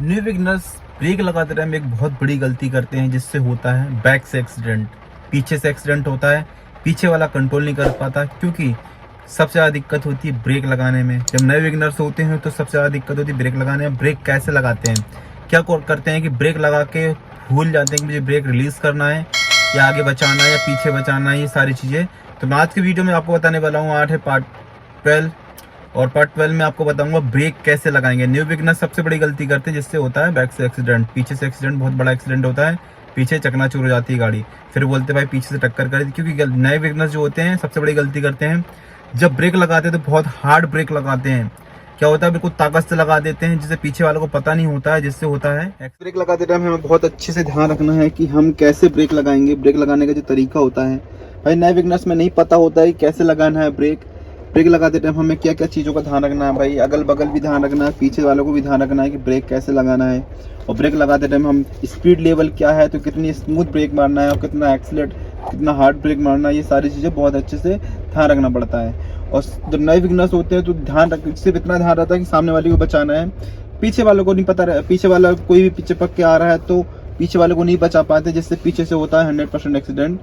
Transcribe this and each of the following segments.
New beginners break लगाते time एक बहुत बड़ी गलती करते हैं, जिससे होता है बैक से एक्सीडेंट। पीछे से एक्सीडेंट होता है, पीछे वाला कंट्रोल नहीं कर पाता, क्योंकि सबसे ज़्यादा दिक्कत होती है ब्रेक लगाने में। जब नए बिगनर्स होते हैं तो सबसे ज़्यादा दिक्कत होती है ब्रेक लगाने में। ब्रेक कैसे लगाते हैं, क्या करते हैं कि ब्रेक लगा के भूल जाते हैं कि मुझे ब्रेक रिलीज़ करना है या आगे बचाना है या पीछे बचाना है, ये सारी चीज़ें। तो मैं आज की वीडियो में आपको बताने वाला हूँ। 8 है पार्ट 12, और पार्ट 12 में आपको बताऊंगा ब्रेक कैसे लगाएंगे। न्यू बिगनर सबसे बड़ी गलती करते हैं, जिससे होता है बैक से एक्सीडेंट। पीछे से एक्सीडेंट, बहुत बड़ा एक्सीडेंट होता है, पीछे चकनाचूर हो जाती है गाड़ी। फिर बोलते भाई पीछे से टक्कर कर दी। क्योंकि नए बिगनर्स जो होते हैं सबसे बड़ी गलती करते हैं, जब ब्रेक लगाते हैं तो बहुत हार्ड ब्रेक लगाते हैं। क्या होता है, बिल्कुल ताकत से लगा देते हैं, जिससे पीछे वालों को पता नहीं होता है, जिससे होता है ब्रेक लगाते टाइम हमें बहुत अच्छे से ध्यान रखना है कि हम कैसे ब्रेक लगाएंगे। ब्रेक लगाने का जो तरीका होता है, भाई नए बिगनर्स में नहीं पता होता है कैसे लगाना है ब्रेक। ब्रेक लगाते टाइम हमें क्या क्या चीज़ों का ध्यान रखना है भाई, अगल बगल भी ध्यान रखना है, पीछे वालों को भी ध्यान रखना है कि ब्रेक कैसे लगाना है। और ब्रेक लगाते टाइम हम स्पीड लेवल क्या है, तो कितनी स्मूथ ब्रेक मारना है और कितना एक्सीलेट, कितना हार्ड ब्रेक मारना है, ये सारी चीज़ें बहुत अच्छे से ध्यान रखना पड़ता है। और जब नए बिगनर्स होते हैं तो सिर्फ इतना ध्यान रहता है कि सामने वाले को बचाना है, पीछे वालों को नहीं पता। पीछे वाला कोई भी पीछे पक के आ रहा है तो पीछे वाले को नहीं बचा पाते, जिससे पीछे से होता है 100% एक्सीडेंट।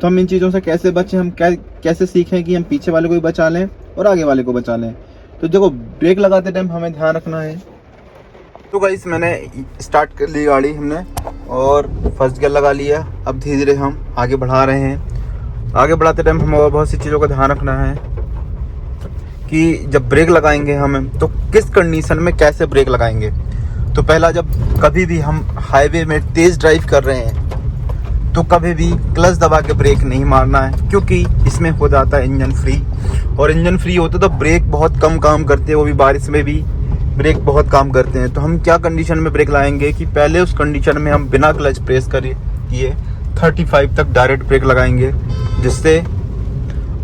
तो हम इन चीज़ों से कैसे बचें, हम कैसे सीखें कि हम पीछे वाले को भी बचा लें और आगे वाले को बचा लें। तो देखो, ब्रेक लगाते टाइम हमें ध्यान रखना है। तो गाइस मैंने स्टार्ट कर ली गाड़ी हमने, और फर्स्ट गियर लगा लिया। अब धीरे धीरे हम आगे बढ़ा रहे हैं। आगे बढ़ाते टाइम हमें और बहुत सी चीज़ों का ध्यान रखना है कि जब ब्रेक लगाएंगे हमें तो किस कंडीशन में कैसे ब्रेक लगाएंगे। तो पहला, जब कभी भी हम हाईवे में तेज़ ड्राइव कर रहे हैं तो कभी भी क्लच दबा के ब्रेक नहीं मारना है, क्योंकि इसमें हो जाता है इंजन फ्री। और इंजन फ्री होता है तो ब्रेक बहुत कम काम करते हैं, वो भी बारिश में भी ब्रेक बहुत काम करते हैं। तो हम क्या कंडीशन में ब्रेक लाएंगे कि पहले उस कंडीशन में हम बिना क्लच प्रेस किए 35 तक डायरेक्ट ब्रेक लगाएंगे, जिससे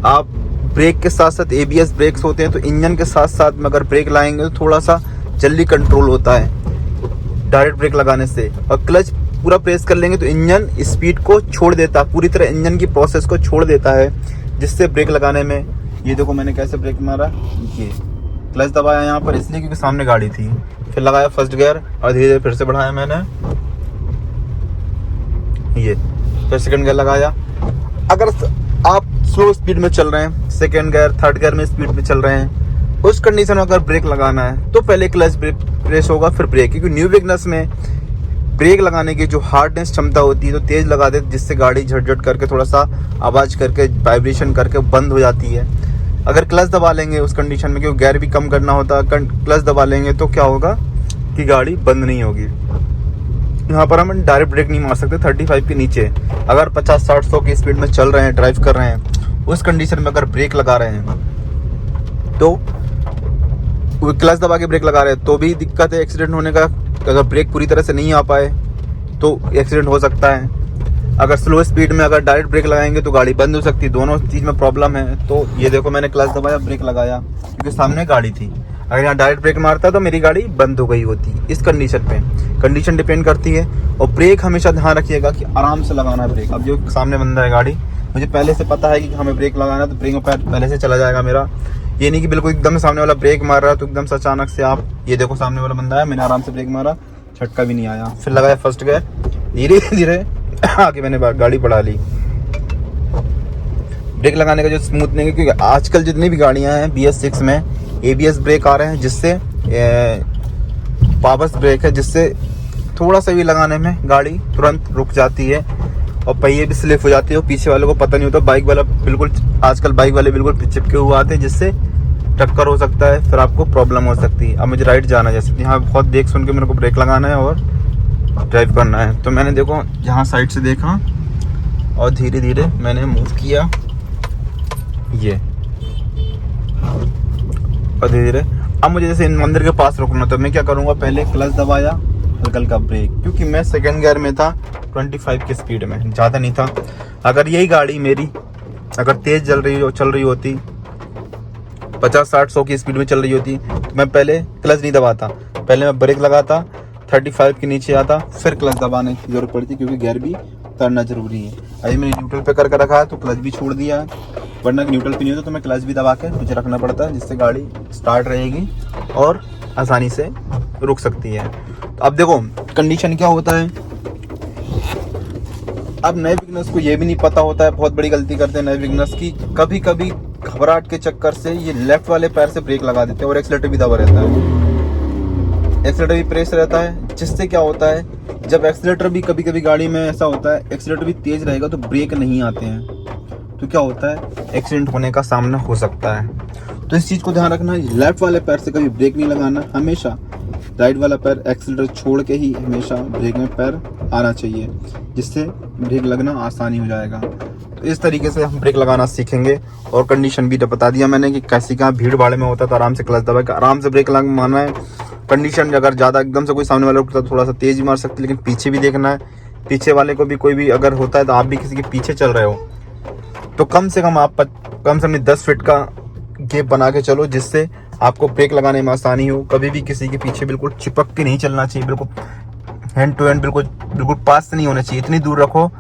आप ब्रेक के साथ साथ ABS ब्रेक्स होते हैं, तो इंजन के साथ साथ में अगर ब्रेक लाएंगे तो थोड़ा सा जल्दी कंट्रोल होता है डायरेक्ट ब्रेक लगाने से। और क्लच पूरा प्रेस कर लेंगे तो इंजन स्पीड को छोड़ देता है, पूरी तरह इंजन की प्रोसेस को छोड़ देता है, जिससे ब्रेक लगाने में, ये देखो मैंने कैसे ब्रेक मारा। ये क्लच दबाया यहाँ पर इसलिए क्योंकि सामने गाड़ी थी, फिर लगाया फर्स्ट गियर और धीरे धीरे फिर से बढ़ाया मैंने, ये फिर सेकंड गियर लगाया। अगर आप स्लो स्पीड में चल रहे हैं, सेकंड गियर थर्ड गियर में स्पीड में चल रहे हैं, उस कंडीशन में अगर ब्रेक लगाना है तो पहले क्लच प्रेस होगा फिर ब्रेक। क्योंकि न्यू बिगनर्स में ब्रेक लगाने की जो हार्डनेस क्षमता होती है तो तेज़ लगा देते, जिससे गाड़ी झटझट करके थोड़ा सा आवाज़ करके वाइब्रेशन करके बंद हो जाती है। अगर क्लच दबा लेंगे उस कंडीशन में, क्योंकि गियर भी कम करना होता है, क्लच दबा लेंगे तो क्या होगा कि गाड़ी बंद नहीं होगी। यहाँ पर हम डायरेक्ट ब्रेक नहीं मार सकते 35 के नीचे। अगर 50-60-100 की स्पीड में चल रहे हैं, ड्राइव कर रहे हैं, उस कंडीशन में अगर ब्रेक लगा रहे हैं तो क्लच दबा के ब्रेक लगा रहे हैं तो भी दिक्कत है एक्सीडेंट होने का। अगर ब्रेक पूरी तरह से नहीं आ पाए तो एक्सीडेंट हो सकता है। अगर स्लो स्पीड में अगर डायरेक्ट ब्रेक लगाएंगे तो गाड़ी बंद हो सकती है। दोनों चीज़ में प्रॉब्लम है। तो ये देखो मैंने क्लच दबाया, ब्रेक लगाया, क्योंकि सामने गाड़ी थी। अगर यहाँ डायरेक्ट ब्रेक मारता तो मेरी गाड़ी बंद हो गई होती। इस कंडीशन पे कंडीशन डिपेंड करती है। और ब्रेक हमेशा ध्यान रखिएगा कि आराम से लगाना है ब्रेक। अब जो सामने बंदा है गाड़ी, मुझे पहले से पता है कि हमें ब्रेक लगाना है, तो ब्रेक में पैर पहले से चला जाएगा मेरा। ये नहीं कि बिल्कुल एकदम सामने वाला ब्रेक मार रहा है तो एकदम से अचानक से आप, ये देखो सामने वाला बंदा है, मैंने आराम से ब्रेक मारा, झटका भी नहीं आया। फिर लगाया फर्स्ट गियर, धीरे धीरे आगे मैंने गाड़ी बढ़ा ली। ब्रेक लगाने का जो स्मूथनिंग है, क्योंकि आजकल जितनी भी गाड़ियां हैं BS6 में ABS ब्रेक आ रहे हैं, जिससे पावर्स ब्रेक है, जिससे थोड़ा सा भी लगाने में गाड़ी तुरंत रुक जाती है और पहिए भी स्लिप हो जाती है और पीछे वालों को पता नहीं होता। बाइक वाला बिल्कुल, आजकल बाइक वाले बिल्कुल चिपके हुए आते हैं, जिससे टक्कर हो सकता है, फिर आपको प्रॉब्लम हो सकती है। अब मुझे राइट जाना है, जैसे यहाँ बहुत देख सुन के मेरे को ब्रेक लगाना है और ड्राइव करना है। तो मैंने देखो यहाँ साइड से देखा और धीरे धीरे मैंने मूव किया, ये, और धीरे धीरे अब मुझे जैसे इन मंदिर के पास रुकना, तो मैं क्या करूँगा, पहले क्लच दबाया, हल्का हल्का ब्रेक, क्योंकि मैं सेकंड गियर में था 25 की स्पीड में, ज़्यादा नहीं था। अगर यही गाड़ी मेरी अगर तेज़ चल रही होती 50-60-100 की स्पीड में चल रही होती, तो मैं पहले क्लच नहीं दबाता, पहले मैं ब्रेक लगाता, 35 के नीचे आता, फिर क्लच दबाने की जरूरत पड़ती, क्योंकि गियर भी उतरना जरूरी है। अभी मैंने न्यूट्रल पे करके रखा है तो क्लच भी छोड़ दिया है, वरना न्यूट्रल पे नहीं होता तो मैं क्लच भी दबा के मुझे रखना पड़ता है, जिससे गाड़ी स्टार्ट रहेगी और आसानी से रुक सकती है। तो अब देखो कंडीशन क्या होता है। अब नए बिगनर्स को ये भी नहीं पता होता है, बहुत बड़ी गलती करते हैं नए बिगनर्स की, कभी कभी घबराहट के चक्कर से ये लेफ्ट वाले पैर से ब्रेक लगा देते हैं और एक्सीलरेटर भी दबा रहता है, एक्सीलरेटर भी प्रेस रहता है, जिससे क्या होता है जब एक्सीलरेटर भी कभी कभी गाड़ी में ऐसा होता है एक्सीलरेटर भी तेज रहेगा तो ब्रेक नहीं आते हैं, तो क्या होता है एक्सीडेंट होने का सामना हो सकता है। तो इस चीज़ को ध्यान रखना, लेफ्ट वाले पैर से कभी ब्रेक नहीं लगाना, हमेशा राइट वाला पैर एक्सीलरेटर छोड़ के ही हमेशा ब्रेक में पैर आना चाहिए, जिससे ब्रेक लगना आसानी हो जाएगा। तो इस तरीके से हम ब्रेक लगाना सीखेंगे। और कंडीशन भी बता दिया मैंने कि कैसी कहाँ भीड़ भाड़ में होता है तो आराम से क्लच दबा के आराम से ब्रेक मारना है। कंडीशन अगर ज़्यादा एकदम से कोई सामने वाला रुकता है थोड़ा सा तेज़ ही मार सकते, लेकिन पीछे भी देखना है, पीछे वाले को भी कोई भी अगर होता है तो आप भी किसी के पीछे चल रहे हो तो कम से कम आप कम से कम 10 फीट का गैप बना के चलो, जिससे आपको ब्रेक लगाने में आसानी हो। कभी भी किसी के पीछे बिल्कुल चिपक के नहीं चलना चाहिए, बिल्कुल हैंड टू हैंड बिल्कुल पास से नहीं होना चाहिए, इतनी दूर रखो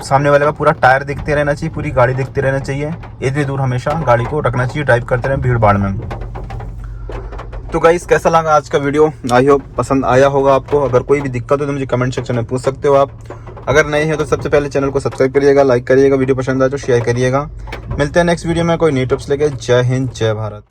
सामने वाले का पूरा टायर देखते रहना चाहिए, पूरी गाड़ी देखते रहना चाहिए, इतनी दूर हमेशा गाड़ी को रखना चाहिए, ड्राइव करते रहें भीड़ भाड़ में। तो गाइस कैसा लगा आज का वीडियो, आई होप पसंद आया होगा आपको। अगर कोई भी दिक्कत हो तो मुझे कमेंट सेक्शन में पूछ सकते हो आप। अगर नए हैं तो सबसे पहले चैनल को सब्सक्राइब करिएगा, लाइक करिएगा, वीडियो पसंद आए तो शेयर करिएगा। मिलते हैं नेक्स्ट वीडियो में कोई नई टिप्स लेके। जय हिंद, जय भारत।